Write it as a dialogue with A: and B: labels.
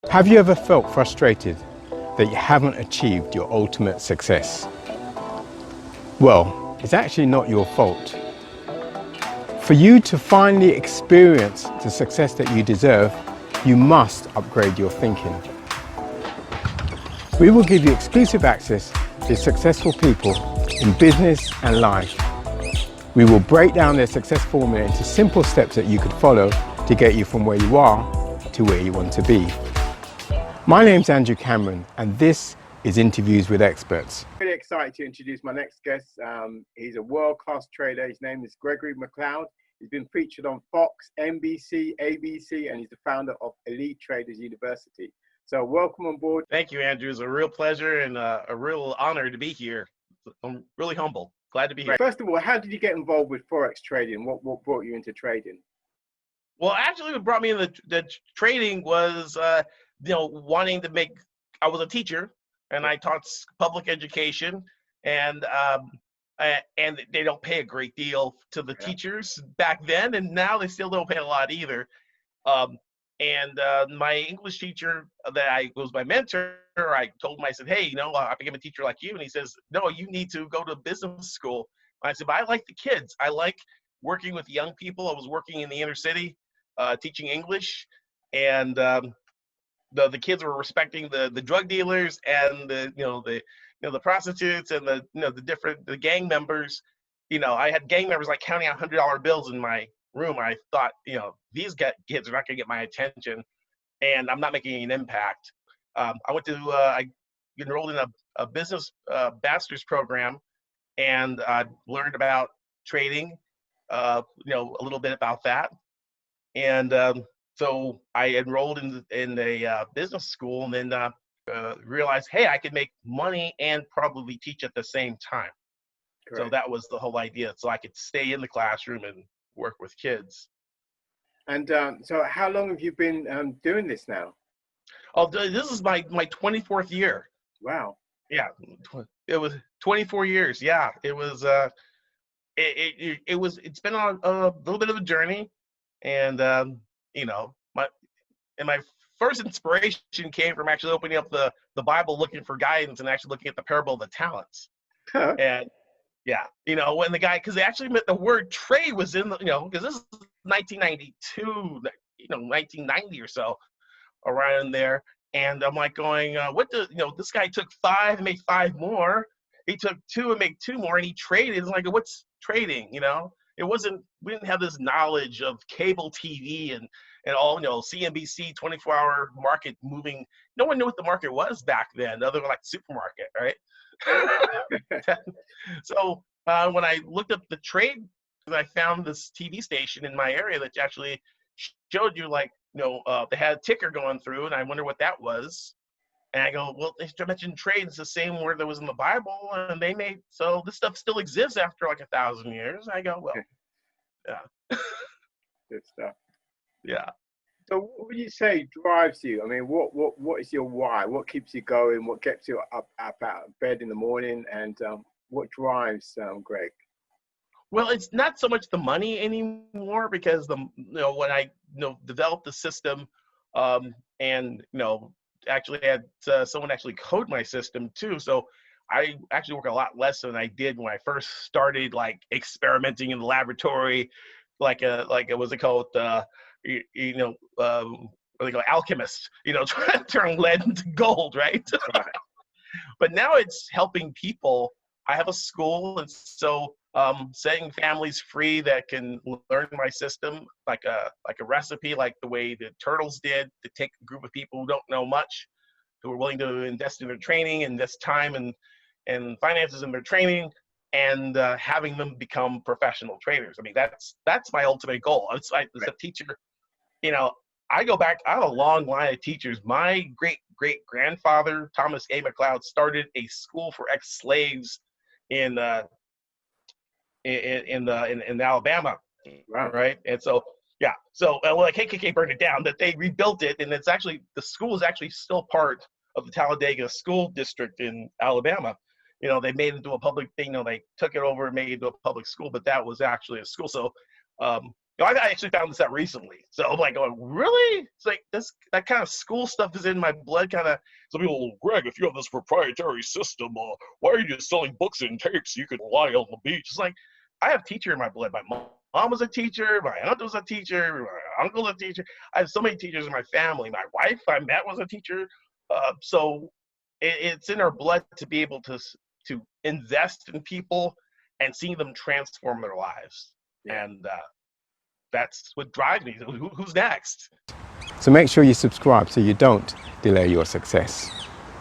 A: Have you ever felt frustrated that you haven't achieved your ultimate success? Well, it's actually not your fault. For you to finally experience the success that you deserve, you must upgrade your thinking. We will give you exclusive access to successful people in business and life. We will break down their success formula into simple steps that you could follow to get you from where you are to where you want to be. My name's Andrew Cameron, and this is Interviews with Experts. Really excited to introduce my next guest. He's a world-class trader. His name is Mcleod. He's been featured on Fox, NBC, ABC, and he's the founder of Elite Traders University. So welcome on board.
B: Thank you, Andrew. It's a real pleasure and a real honor to be here. I'm really humble. Glad to be here.
A: First of all, how did you get involved with Forex trading? What brought you into trading?
B: Well, actually, what brought me into the trading was, wanting to make. I was a teacher, and I taught public education, and they don't pay a great deal to the teachers back then, and now they still don't pay a lot either. My English teacher that was my mentor, I told him, I said, hey, I became a teacher like you. And he says, no, you need to go to business school. I said, but I like the kids. I like working with young people. I was working in the inner city, teaching English, and the kids were respecting the drug dealers and the prostitutes and the gang members. I had gang members like counting out $100 bills in my room. I thought, these kids are not going to get my attention, and I'm not making an impact. I enrolled in a business master's program, and learned about trading, a little bit about that. And so I enrolled in a business school, and then realized, hey, I could make money and probably teach at the same time. Correct. So that was the whole idea. So I could stay in the classroom and work with kids.
A: And so how long have you been doing this now?
B: Oh, this is my 24th year.
A: Wow.
B: Yeah, it was 24 years. Yeah, it was. It's been a little bit of a journey, and my first inspiration came from actually opening up the Bible, looking for guidance, and actually looking at the parable of the talents.
A: Huh.
B: And yeah, when the guy, because they actually meant the word trade was in the, because this is 1992, 1990 or so, around there. And I'm like going, this guy took 5 and made 5 more. He took 2 and made 2 more, and he traded. It's like, what's trading? It wasn't, we didn't have this knowledge of cable TV and all, CNBC 24-hour market moving. No one knew what the market was back then, other than like the supermarket, right? So when I looked up the trade, I found this TV station in my area that actually showed you, like, they had a ticker going through, and I wonder what that was. And I go, well, they mentioned trade. It's the same word that was in the Bible, and so this stuff still exists after like 1,000 years. I go, well, yeah.
A: Good stuff.
B: Yeah.
A: So what would you say drives you? I mean, what is your why? What keeps you going? What gets you up out of bed in the morning? And what drives Greg?
B: Well, it's not so much the money anymore, because when I developed the system, and actually had someone actually code my system too. So I actually work a lot less than I did when I first started, like, experimenting in the laboratory, like what's it called? What they call alchemists, trying to turn lead into gold, right?
A: Right.
B: But now it's helping people. I have a school, and so setting families free that can learn my system, like a recipe, like the way the Turtles did, to take a group of people who don't know much, who are willing to invest in their training, invest time and finances in their training, and having them become professional traders. I mean, that's my ultimate goal. It's like, as a teacher, I go back. I have a long line of teachers. My great grandfather, Thomas A. Mcleod, started a school for ex-slaves in Alabama,
A: Wow.
B: right? And so, yeah, so like KKK burned it down, that they rebuilt it, and it's actually, the school is actually still part of the Talladega School District in Alabama. They made it into a public thing. They took it over and made it into a public school, but that was actually a school. So I actually found this out recently. So I'm like going, really? It's like that kind of school stuff is in my blood. Kind of. Some people, Greg, if you have this proprietary system, why are you just selling books and tapes so you can lie on the beach? It's like I have teacher in my blood. My mom was a teacher. My aunt was a teacher. My uncle was a teacher. I have so many teachers in my family. My wife I met was a teacher. So it's in our blood to be able to invest in people and seeing them transform their lives. And that's what drives me. Who's next?
A: So make sure you subscribe so you don't delay your success.